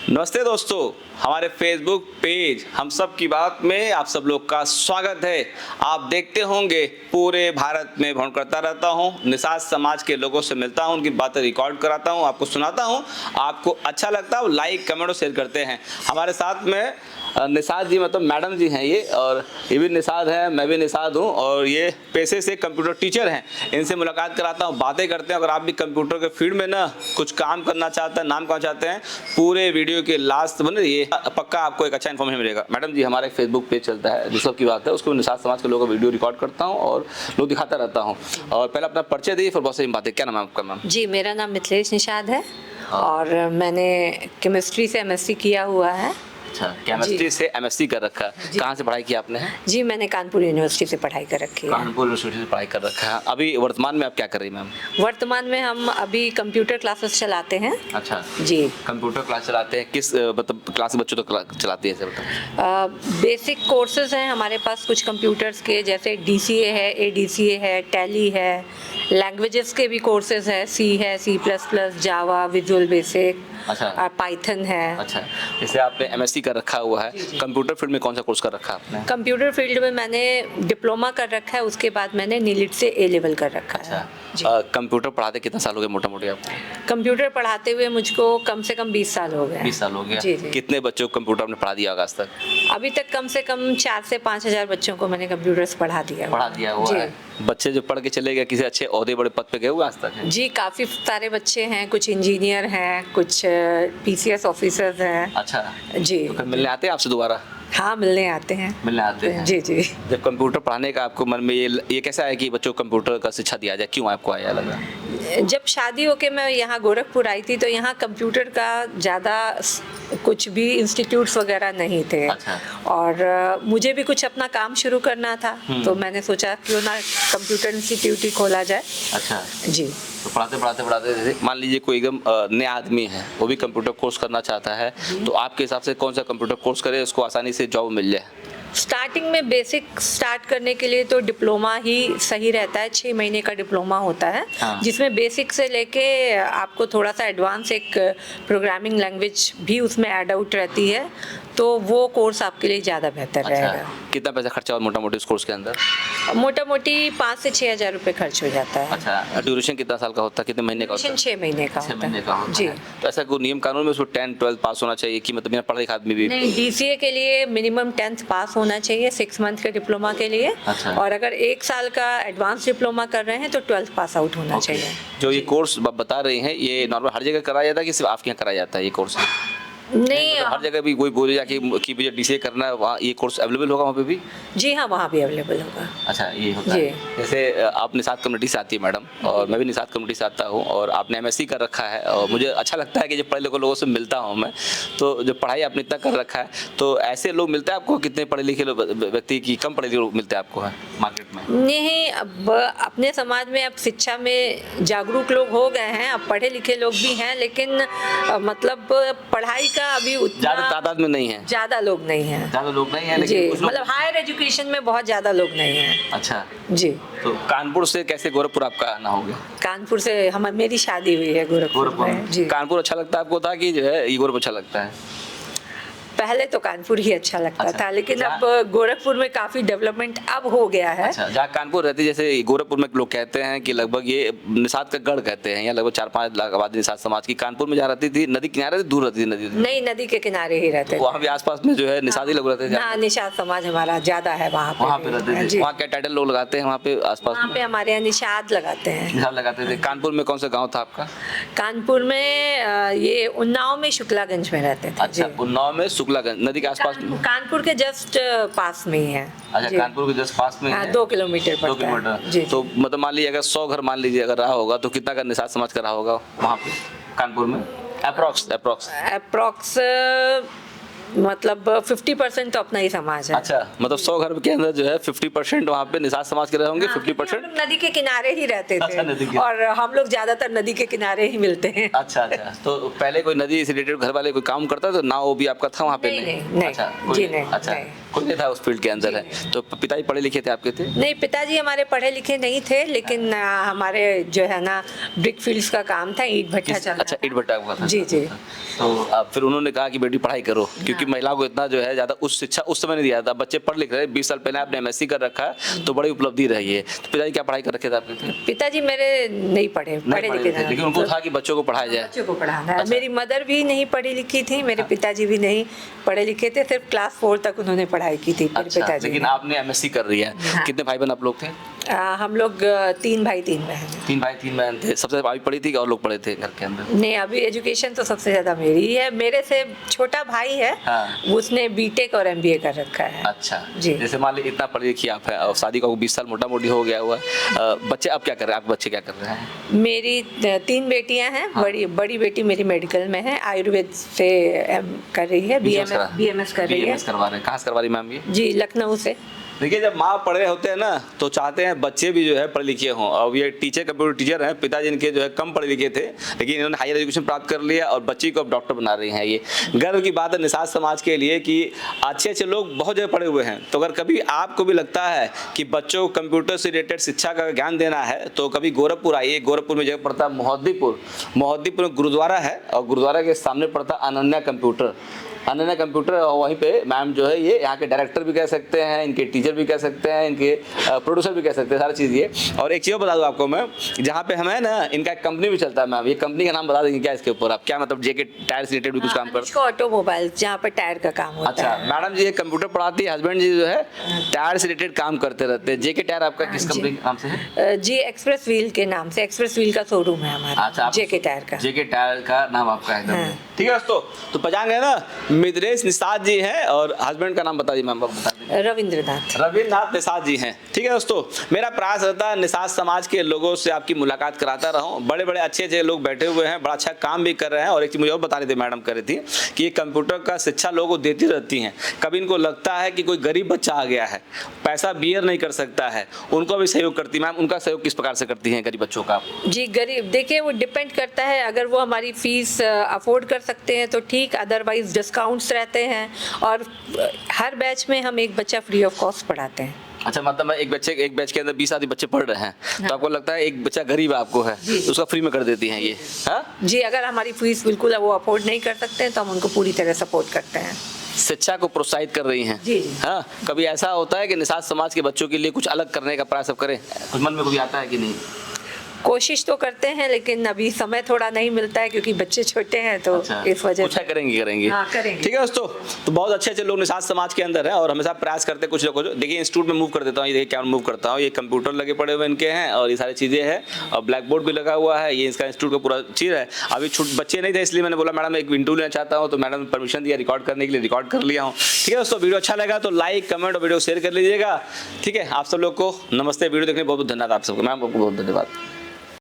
नमस्ते दोस्तों, हमारे फेसबुक पेज हम सब की बात में आप सब लोग का स्वागत है। आप देखते होंगे पूरे भारत में भ्रमण करता रहता हूँ, निषाद समाज के लोगों से मिलता हूँ, उनकी बातें रिकॉर्ड कराता हूँ, आपको सुनाता हूँ। आपको अच्छा लगता है लाइक कमेंट और शेयर करते हैं। हमारे साथ में निषाद जी मतलब मैडम जी हैं ये, और ये भी निषाद है, मैं भी निषाद हूँ, और ये पेशे से कंप्यूटर टीचर हैं। इनसे मुलाकात कराता हूँ, बातें करते हैं। अगर आप भी कंप्यूटर के फील्ड में ना कुछ काम करना चाहते हैं, नाम करना चाहते हैं, पूरे वीडियो के लास्ट बने ये पक्का आपको एक अच्छा इन्फॉर्मेशन मिलेगा। मैडम जी, हमारा एक फेसबुक पेज चलता है जिस की बात है, उसको निषाद समाज के लोगों का वीडियो रिकॉर्ड करता हूँ और लोग दिखाता रहता हूँ। और पहले अपना परिचय दी, फिर बहुत सारी बातें। क्या नाम है आपका मैम? जी, मेरा नाम मिथिलेश निषाद है और मैंने केमिस्ट्री से एमएससी किया हुआ है। अच्छा, केमिस्ट्री से एमएससी कर रखा है। कहाँ से पढ़ाई की आपने? जी, मैंने कानपुर यूनिवर्सिटी से पढ़ाई कर रखी है। कानपुर यूनिवर्सिटी से पढ़ाई कर रखा है। अभी वर्तमान में आप क्या कर रही हैं मैम? वर्तमान में हम अभी कंप्यूटर क्लासेस चलाते हैं। अच्छा जी, कंप्यूटर क्लास चलाते हैं। किस मतलब क्लास बच्चों तक चलाती है सर? बेसिक कोर्सेज हैं हमारे पास कुछ कंप्यूटर्स के, जैसे डीसीए है, एडीसीए है, टैली है, लैंग्वेजेस के भी कोर्सेज है, सी है, C++, जावा, विजुअल बेसिक, अच्छा, पाइथन है। अच्छा, जैसे आपने एमएससी कर रखा हुआ है, कंप्यूटर फील्ड में कौन सा कोर्स कर रखा है आपने? कंप्यूटर फील्ड में मैंने डिप्लोमा कर रखा है, उसके बाद मैंने नीलिट से ए लेवल कर रखा है। कंप्यूटर पढ़ाते कितना साल हो गए मोटा मोटी आपको? कंप्यूटर पढ़ाते हुए मुझको कम से कम 20 साल हो गए। 20 साल हो गया। जी जी। कितने बच्चों को कंप्यूटर आपने पढ़ा दिया होगा आज तक? अभी तक कम से कम 4 से 5 हज़ार बच्चों को मैंने कंप्यूटर्स पढ़ा दिया हुआ है। बच्चे जो पढ़ के चले गए किसी अच्छे ओहदे बड़े पद पे गए हुए आज तक? जी, काफ़ी सारे बच्चे हैं, कुछ इंजीनियर हैं, कुछ PCS ऑफिसर्स हैं। अच्छा जी, तो फिर मिलने आते हैं आपसे दोबारा? हाँ, मिलने आते हैं। मिलने आते हैं जी जी। जब कंप्यूटर पढ़ाने का आपको मन में ये कैसा है कि बच्चों को कंप्यूटर का शिक्षा दिया जाए, क्यों आपको आया लगा? जब शादी होके मैं यहाँ गोरखपुर आई थी तो यहाँ कंप्यूटर का ज़्यादा कुछ भी इंस्टीट्यूट्स वगैरह नहीं थे। अच्छा। और मुझे भी कुछ अपना काम शुरू करना था, तो मैंने सोचा क्यों ना कंप्यूटर इंस्टीट्यूट ही खोला जाए। अच्छा जी। तो पढ़ाते जैसे मान लीजिए कोई एकदम नया आदमी है, वो भी कंप्यूटर कोर्स करना चाहता है, तो आपके हिसाब से कौन सा कंप्यूटर कोर्स करे उसको आसानी से जॉब मिल जाए? स्टार्टिंग में बेसिक स्टार्ट करने के लिए तो डिप्लोमा ही सही रहता है। 6 महीने का डिप्लोमा होता है। हाँ। जिसमें बेसिक से लेके आपको थोड़ा सा एडवांस एक प्रोग्रामिंग लैंग्वेज भी उसमें ऐड आउट रहती है, तो वो कोर्स आपके लिए ज़्यादा बेहतर रहेगा। कितना पैसा खर्चा हो मोटा मोटी उस कोर्स के अंदर? मोटा मोटी 5 से 6 हज़ार रुपये खर्च हो जाता है। अच्छा, ड्यूरेशन कितना साल का होता है, कितने महीने का होता है? 6 महीने का 6 महीने का होता जी। है। तो ऐसा कोई नियम कानून में उसको 10 12 पास होना चाहिए कि मतलब बिना पढ़े लिखे आदमी भी? नहीं, DCA के लिए मिनिमम 10th पास होना चाहिए 6 मंथ के डिप्लोमा के लिए। अच्छा। और अगर 1 साल का एडवांस डिप्लोमा कर रहे हैं तो 12th पास आउट होना चाहिए। जो ये कोर्स बता रही हैं, ये नॉर्मल हर जगह कराया जाता है कि सिर्फ आपके यहाँ कराया जाता है ये कोर्स? नहीं, मतलब हर जगह भी कोई बोले जाके कि मुझे DCA करना है, वहाँ ये कोर्स अवेलेबल होगा वहाँ पे भी? जी हाँ, वहाँ भी अवेलेबल होगा। अच्छा, ये होता है। जैसे आप निषाद कम्युनिटी से आती है मैडम, और मैं भी निषाद कम्युनिटी से आता हूँ, और आपने एमएससी कर रखा है, और मुझे अच्छा लगता है कि जब पढ़े लिखे लोगों से मिलता हूँ मैं, तो जब पढ़ाई आपने इतना कर रखा है, तो ऐसे लोग मिलते हैं आपको? कितने पढ़े लिखे व्यक्ति की कम पढ़े लिखे लोग मिलते हैं आपको है मार्केट में? नहीं, अब अपने समाज में अब शिक्षा में जागरूक लोग हो गए हैं, अब पढ़े लिखे लोग भी हैं, लेकिन मतलब पढ़ाई का अभी उतना तादाद में नहीं है, ज़्यादा लोग नहीं हैं। ज़्यादा लोग नहीं है, जी, लेकिन मतलब हायर एजुकेशन में बहुत ज़्यादा लोग नहीं हैं। अच्छा जी। तो कानपुर से कैसे गोरखपुर आपका आना हो गया? कानपुर से मेरी शादी हुई है गोरखपुर में। जी। कानपुर अच्छा लगता है आपको था कि जो है ये गोरखपुर अच्छा लगता है? पहले तो कानपुर ही अच्छा लगता था, लेकिन अब गोरखपुर में काफी डेवलपमेंट अब हो गया है। अच्छा, जहाँ कानपुर रहती है, जैसे गोरखपुर में लोग कहते हैं कि लगभग ये निषाद का गढ़ कहते हैं, या लगभग 4-5 लाख आबादी निषाद समाज की कानपुर में जहाँ रहती थी, नदी किनारे दूर रहती थी नदी? नहीं, नदी के किनारे ही रहते थे। वहाँ भी आसपास में जो है निषादी लोग रहते थे? हाँ, निषाद समाज हमारा ज्यादा है वहाँ पे रहते थे। वहाँ क्या टाइटल लोग लगाते हैं वहाँ पे आसपास? वहाँ पे हमारे यहाँ निषाद लगाते हैं। निषाद लगाते थे। कानपुर में कौन सा गाँव था आपका? कानपुर में ये उन्नाव में शुक्लागंज में रहते थे। अच्छा, उन्नाव में शुक्लागंज नदी के आसपास? कानपुर के जस्ट पास में ही है। अच्छा, कानपुर के जस्ट पास में है। 2 किलोमीटर पड़ता है। 2 किलोमीटर। जी। तो मतलब मान लीजिए अगर 100 घर मान लीजिए अगर रहा होगा, तो कितना का निषाद समाज का रहा होगा वहाँ पे कानपुर में? अप्रॉक्स मतलब 50% तो अपना ही समाज है। अच्छा, मतलब 100 घर के अंदर जो है 50% वहाँ पे निषाद समाज के रहे होंगे। 50% नदी के किनारे ही रहते थे। अच्छा, नदी के। और हम लोग ज्यादातर नदी के किनारे ही मिलते हैं। अच्छा अच्छा, तो पहले कोई नदी से रिलेटेड घर वाले कोई काम करता तो ना वो भी आपका था वहाँ पे? नहीं। अच्छा, जी नहीं। अच्छा, कोई नहीं था उस फील्ड के अंदर है। तो पिताजी पढ़े लिखे थे आपके? थे नहीं, पिताजी हमारे पढ़े लिखे नहीं थे, लेकिन हमारे जो है ना ब्रिक फील्ड्स का काम था, ईंट भट्ठा चल रहा अच्छा, ईंट भट्टा हुआ था। जी जी। तो अब फिर उन्होंने कहा कि बेटी पढ़ाई करो, क्योंकि महिलाओं को इतना जो है ज़्यादा उस शिक्षा उस समय नहीं दिया था। बच्चे पढ़ लिख रहे हैं, 20 साल पहले आपने MSc कर रखा है तो बड़ी उपलब्धि रही है। तो पिताजी क्या पढ़ाई कर रखे थे आपके? थे पिताजी मेरे नहीं पढ़े लिखे थे, लेकिन उनको था कि बच्चों को पढ़ाया जाए। बच्चों को पढ़ाना है। मेरी मदर भी नहीं पढ़ी लिखी थी, मेरे पिताजी भी नहीं पढ़े लिखे थे, सिर्फ क्लास 4 तक उन्होंने पढ़ाई की थी मेरे अच्छा, पिताजी लेकिन ने। आपने MSc कर लिया है। हाँ। कितने भाई बहन आप लोग थे? हम लोग 3 भाई 3 बहन हैं। 3 भाई 3 बहन थे। सबसे भाभी पढ़ी थी कि और लोग पढ़े थे घर के अंदर? नहीं, अभी एजुकेशन तो सबसे ज्यादा मेरी ही है। मेरे से छोटा भाई है, हाँ। उसने बीटेक और MBA कर रखा है। अच्छा जी। जैसे मान लीजिए इतना पढ़ी लिखी आप है और शादी का 20 साल मोटा मोटी हो गया हुआ है, बच्चे अब क्या कर रहे हैं? आपके बच्चे क्या कर रहे हैं? मेरी 3 बेटियां हैं। हाँ। बड़ी बेटी मेरी मेडिकल में है, आयुर्वेद से कर रही है, BMS कर रही है। BMS करवा रहे हैं। कहाँ से करवा रही मैम ये? जी, लखनऊ से। देखिए, जब माँ पढ़े होते हैं ना तो चाहते हैं बच्चे भी जो है पढ़े लिखे हों। अब ये टीचर, कंप्यूटर टीचर हैं, पिताजी इनके जो है कम पढ़े लिखे थे, लेकिन इन्होंने हायर एजुकेशन प्राप्त कर लिया और बच्ची को अब डॉक्टर बना रही हैं। ये गर्व की बात है निषाद समाज के लिए कि अच्छे अच्छे लोग बहुत जगह पढ़े हुए हैं। तो अगर कभी आपको भी लगता है कि बच्चों को कंप्यूटर से रिलेटेड शिक्षा का ज्ञान देना है तो कभी गोरखपुर आइए। गोरखपुर में जगह पड़ता है मोहद्दीपुर में गुरुद्वारा है और गुरुद्वारा के सामने पड़ता है अनन्या कंप्यूटर। और वहीं पे मैम जो है ये यहाँ के डायरेक्टर भी कह सकते हैं, इनके टीचर भी कह सकते हैं, इनके प्रोड्यूसर भी कह सकते हैं, सारी चीज़ ये। और एक चीज़ बता दूँ आपको मैं, जहाँ पे हमें ना इनका एक कंपनी भी चलता है मैम, ये कंपनी का नाम बता देंगे क्या इसके ऊपर आप? क्या मतलब JK टायर से रिलेटेड भी कुछ काम करते हैं? ऑटोमोबाइल, जहाँ पर टायर का काम होता अच्छा, है। मैडम जी ये कंप्यूटर पढ़ाती है, हस्बैंड जी जो है टायर से रिलेटेड काम करते रहते हैं। JK टायर आपका किस कंपनी के नाम से है? जी, एक्सप्रेस व्हील के नाम से, एक्सप्रेस व्हील का शोरूम है हमारा। अच्छा, JK टायर का। JK टायर का नाम आपका है। हाँ। ठीक है दोस्तों, तो पहचान गए ना, मिद्रेश निषाद जी हैं और हस्बैंड का नाम बता दीजिए मैम, बता दीजिए। रविंद्रनाथ निषाद जी हैं। ठीक है दोस्तों, मेरा प्रयास रहता है निषाद समाज के लोगों से आपकी मुलाकात कराता रहूं। बड़े बड़े अच्छे अच्छे लोग बैठे हुए हैं, बड़ा अच्छा काम भी कर रहे हैं। और एक चीज़ मुझे और बता रही थी मैडम, कह रही थी कि ये कंप्यूटर का शिक्षा लोगों को देती रहती हैं। कभी इनको लगता है कि कोई गरीब बच्चा आ गया है, पैसा बियर नहीं कर सकता है, उनको भी सहयोग करती। मैम उनका सहयोग किस प्रकार से करती हैं गरीब बच्चों का? जी, गरीब, देखिए वो डिपेंड करता है, अगर वो हमारी फीस अफोर्ड कर सकते हैं तो ठीक, अदरवाइज डिस्काउंट्स रहते हैं। और हर बैच में हम एक बच्चा फ्री ऑफ कॉस्ट पढ़ाते हैं। अच्छा, मतलब एक बैच के अंदर 20 आदमी बच्चे पढ़ रहे हैं। हाँ। तो आपको लगता है एक बच्चा गरीब आपको है तो उसका फ्री में कर देती हैं ये? हाँ जी, अगर हमारी फीस बिल्कुल वो अफोर्ड नहीं कर सकते हैं तो हम उनको पूरी तरह सपोर्ट करते हैं। शिक्षा को प्रोत्साहित कर रही हैं। जी जी। हाँ, कभी ऐसा होता है कि निषाद समाज के बच्चों के लिए कुछ अलग करने का प्रयास करें? कुछ मन में कभी आता है कि नहीं? कोशिश तो करते हैं, लेकिन अभी समय थोड़ा नहीं मिलता है क्योंकि बच्चे छोटे हैं, तो अच्छा, इस वजह से करेंगे। हाँ, करेंगे। ठीक है दोस्तों, तो बहुत अच्छे अच्छे लोग निषाद समाज के अंदर हैं और हमेशा प्रयास करते हैं कुछ लोग। देखिए इंस्टीट्यूट में मूव कर देता हूँ, ये देखिए क्या मूव करता हूँ, ये कंप्यूटर लगे पड़े हुए इनके हैं और ये सारी चीज़ें हैं और ब्लैक बोर्ड भी लगा हुआ है। ये इसका इंस्टीट्यूट का पूरा चीज़ है। अभी बच्चे नहीं थे इसलिए मैंने बोला मैडम एक इंटरव्यू लेना चाहता हूँ, तो मैडम ने परमिशन दिया रिकॉर्ड करने के लिए, रिकॉर्ड कर लिया हूँ। ठीक है दोस्तों, वीडियो अच्छा लगा तो लाइक कमेंट और वीडियो शेयर कर लीजिएगा। ठीक है, आप सब लोग को नमस्ते। वीडियो देखने बहुत बहुत धन्यवाद आप सबको। मैम आपको बहुत धन्यवाद।